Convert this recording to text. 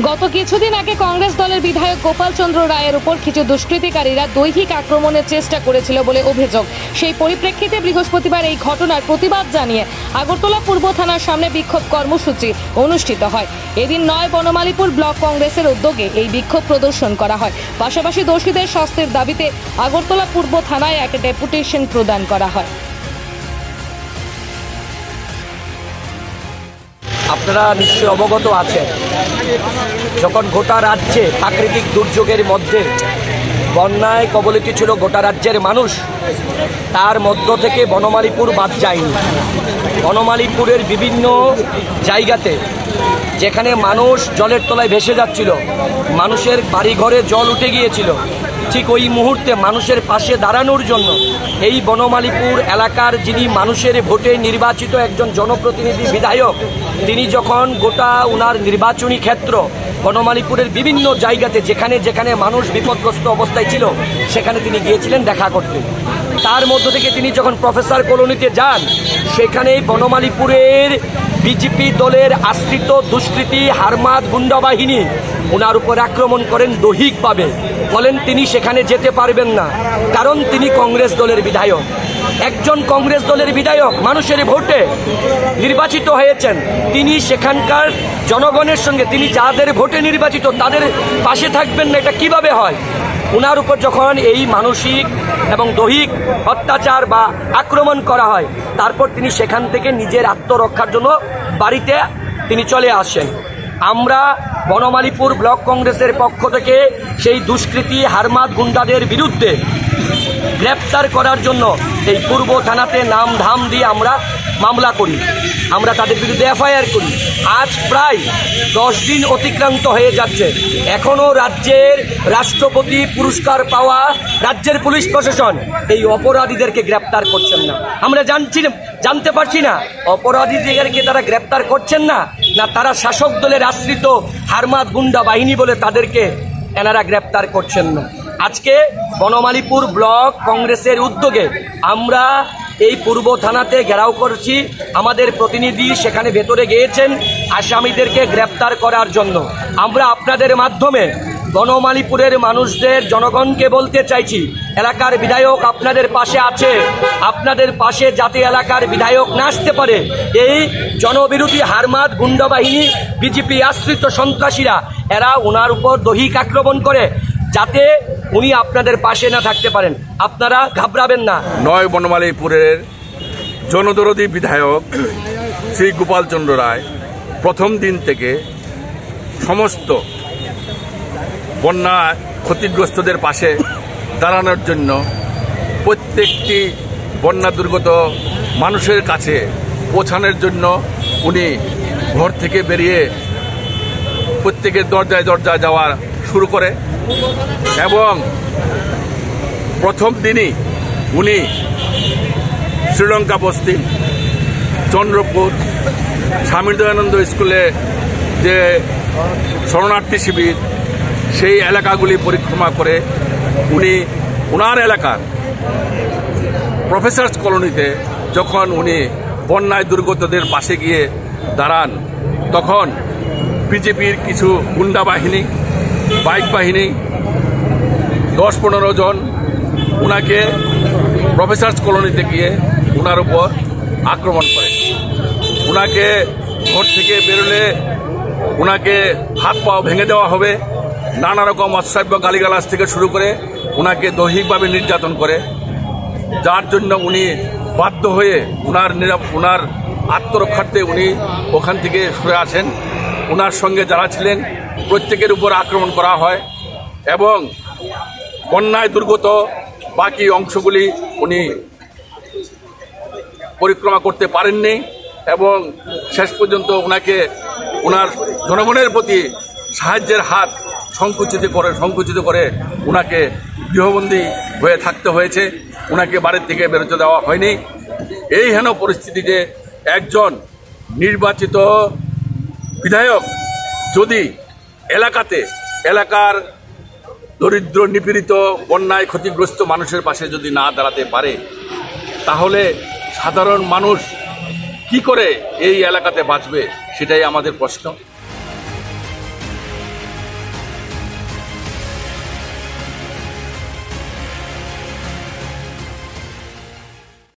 গত কিছুদিন আগে কংগ্রেস দলের বিধায়ক গোপাল চন্দ্র রায়ের উপর কিছু দুষ্কৃতিকারীরা দৈহিক আক্রমণের চেষ্টা করেছিল বলে অভিযোগ। সেই পরিপ্রেক্ষিতে বৃহস্পতিবার এই ঘটনার প্রতিবাদ জানিয়ে আগরতলা পূর্ব থানার সামনে বিক্ষোভ কর্মসূচি অনুষ্ঠিত হয়। এদিন নয় বনমালীপুর ব্লক কংগ্রেসের উদ্যোগে এই বিক্ষোভ প্রদর্শন করা হয়। পাশাপাশি দোষীদের শাস্তির দাবিতে আগরতলা পূর্ব থানায় এক ডেপুটেশন প্রদান করা হয়। আপনারা নিশ্চয়ই অবগত আছেন, যখন গোটা রাজ্যে প্রাকৃতিক দুর্যোগের মধ্যে বন্যায় কবলিত ছিল গোটা রাজ্যের মানুষ, তার মধ্য থেকে বনমালীপুর বাদ যায়নি। বনমালীপুরের বিভিন্ন জায়গাতে যেখানে মানুষ জলের তলায় ভেসে যাচ্ছিল, মানুষের বাড়িঘরে জল উঠে গিয়েছিল, ঠিক ওই মুহূর্তে মানুষের পাশে দাঁড়ানোর জন্য এই বনমালীপুর এলাকার যিনি মানুষের ভোটে নির্বাচিত একজন জনপ্রতিনিধি বিধায়ক, তিনি যখন গোটা ওনার নির্বাচনী ক্ষেত্র বনমালীপুরের বিভিন্ন জায়গাতে যেখানে যেখানে মানুষ বিপদগ্রস্ত অবস্থায় ছিল সেখানে তিনি গিয়েছিলেন দেখা করতে। তার মধ্য থেকে তিনি যখন প্রফেসর কলোনিতে যান, সেখানেই বনমালীপুরের বিজেপি দলের আশ্রিত দুষ্কৃতী হারমাদ গুন্ডা বাহিনী ওনার উপর আক্রমণ করেন দৈহিকভাবে। বলেন তিনি সেখানে যেতে পারবেন না, কারণ তিনি কংগ্রেস দলের বিধায়ক। একজন কংগ্রেস দলের বিধায়ক মানুষের ভোটে নির্বাচিত হয়েছেন, তিনি সেখানকার জনগণের সঙ্গে, তিনি যাদের ভোটে নির্বাচিত তাদের পাশে থাকবেন না, এটা কিভাবে হয়? ওনার উপর যখন এই মানসিক এবং দৈহিক অত্যাচার বা আক্রমণ করা হয়, তারপর তিনি সেখান থেকে নিজের আত্মরক্ষার জন্য বাড়িতে তিনি চলে আসেন। আমরা বনমালীপুর ব্লক কংগ্রেসের পক্ষ থেকে সেই দুষ্কৃতী হারমাদ গুন্ডাদের বিরুদ্ধে গ্রেপ্তার করার জন্য এই পূর্ব থানাতে নাম ধাম দিয়ে আমরা মামলা করি, আমরা তাদের বিরুদ্ধে এফআইআর করি। আজ প্রায় 10 দিন অতিক্রান্ত হয়ে যাচ্ছে, এখনও রাজ্যের রাষ্ট্রপতি পুরস্কার পাওয়া রাজ্যের পুলিশ প্রশাসন এই অপরাধীদেরকে গ্রেপ্তার করছেন না। আমরা জানতে পারছি না অপরাধীদেরকে তারা গ্রেপ্তার করছেন না, না তারা শাসক দলের আশ্রিত হারমাদ গুন্ডা বাহিনী বলে তাদেরকে এনারা গ্রেপ্তার করছেন না। আজকে বনমালীপুর ব্লক কংগ্রেসের উদ্যোগে আমরা এই পূর্ব থানাতে ঘেরাও করছি। আমাদের প্রতিনিধি সেখানে ভেতরে গিয়েছেন আসামিদেরকে গ্রেপ্তার করার জন্য। আমরা আপনাদের মাধ্যমে বনমালীপুরের মানুষদের, জনগণকে বলতে চাইছি, এলাকার বিধায়ক আপনাদের পাশে আছে। আপনাদের পাশে যাতে এলাকার বিধায়ক না আসতে পারে, এই জনবিরোধী হারমাদ গুন্ডা বাহিনী, বিজেপি আশ্রিত সন্ত্রাসীরা, এরা ওনার উপর দৈহিক আক্রমণ করে, যাতে উনি আপনাদের পাশে না থাকতে পারেন। আপনারা ঘাবড়াবেন না। নয় বনমালীপুরের জনদরদী বিধায়ক শ্রী গোপাল চন্দ্র রায় প্রথম দিন থেকে সমস্ত বন্যা ক্ষতিগ্রস্তদের পাশে দাঁড়ানোর জন্য প্রত্যেকটি বন্যা দুর্গত মানুষের কাছে পৌঁছানোর জন্য উনি ঘর থেকে বেরিয়ে প্রত্যেকের দরজায় দরজায় যাওয়া শুরু করে এবং প্রথম দিনই উনি শ্রীলঙ্কা বস্তি, চন্দ্রপুর, স্বামী দয়ানন্দ স্কুলে যে শরণার্থী শিবির, সেই এলাকাগুলি পরিক্রমা করে উনি ওনার এলাকার প্রফেসর্স কলোনিতে যখন উনি বন্যায় দুর্গতদের পাশে গিয়ে দাঁড়ান, তখন বিজেপির কিছু গুন্ডা বাহিনী, বাইক বাহিনী 10-15 জন উনাকে প্রফেসর্স কলোনিতে গিয়ে উনার উপর আক্রমণ করে। উনাকে ঘর থেকে বেরোলে উনাকে হাত পাও ভেঙে দেওয়া হবে, নানা রকম অশ্রাব্য গালিগালাজ থেকে শুরু করে উনাকে দৈহিকভাবে নির্যাতন করে, যার জন্য উনি বাধ্য হয়ে উনার আত্মরক্ষার্থে উনি ওখান থেকে সরে আসেন। উনার সঙ্গে যারা ছিলেন প্রত্যেকের উপর আক্রমণ করা হয় এবং বন্যায় দুর্গত বাকি অংশগুলি উনি পরিক্রমা করতে পারেননি এবং শেষ পর্যন্ত উনাকে ওনার জনগণের প্রতি সাহায্যের হাত সংকুচিত করে উনাকে গৃহবন্দী হয়ে থাকতে হয়েছে। উনাকে বাড়ির থেকে বেরোতে দেওয়া হয়নি। এই হেন পরিস্থিতিতে একজন নির্বাচিত বিধায়ক যদি এলাকার দরিদ্র, নিপীড়িত, বন্যায় ক্ষতিগ্রস্ত মানুষের পাশে যদি না দাঁড়াতে পারে, তাহলে সাধারণ মানুষ কি করে এই এলাকাতে বাঁচবে, সেটাই আমাদের প্রশ্ন।